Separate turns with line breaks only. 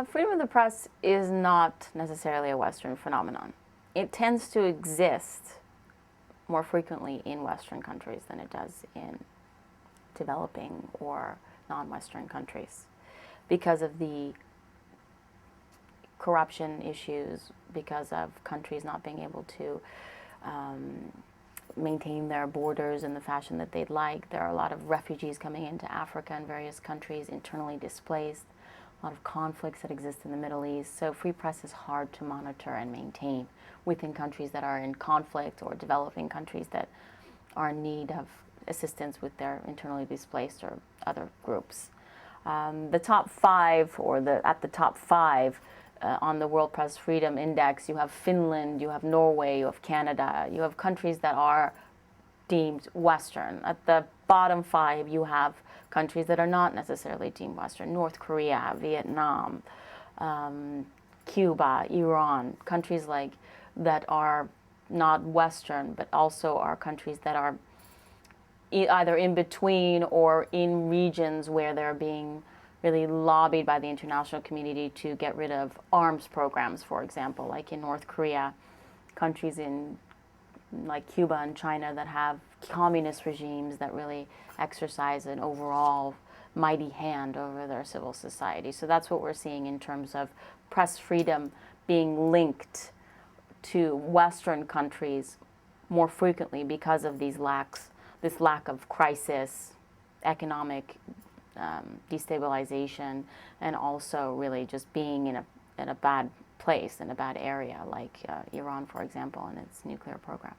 Freedom of the press is not necessarily a Western phenomenon. It tends to exist more frequently in Western countries than it does in developing or non-Western countries because of the corruption issues, because of countries not being able to maintain their borders in the fashion that they'd like. There are a lot of refugees coming into Africa and various countries, internally displaced, a lot of conflicts that exist in the Middle East. So free press is hard to monitor and maintain within countries that are in conflict or developing countries that are in need of assistance with their internally displaced or other groups. The top five, or at the top five, on the World Press Freedom Index, you have Finland, you have Norway, you have Canada, you have countries that are deemed Western. At the bottom five, you have countries that are not necessarily deemed Western: North Korea, Vietnam, Cuba, Iran, countries like that are not Western, but also are countries that are either in between or in regions where they're being really lobbied by the international community to get rid of arms programs, for example, like in North Korea, countries in like Cuba and China that have communist regimes that really exercise an overall mighty hand over their civil society. So that's what we're seeing in terms of press freedom being linked to Western countries more frequently because of this lack of crisis, economic destabilization, and also really just being in a bad place, in a bad area, like Iran, for example, and its nuclear program.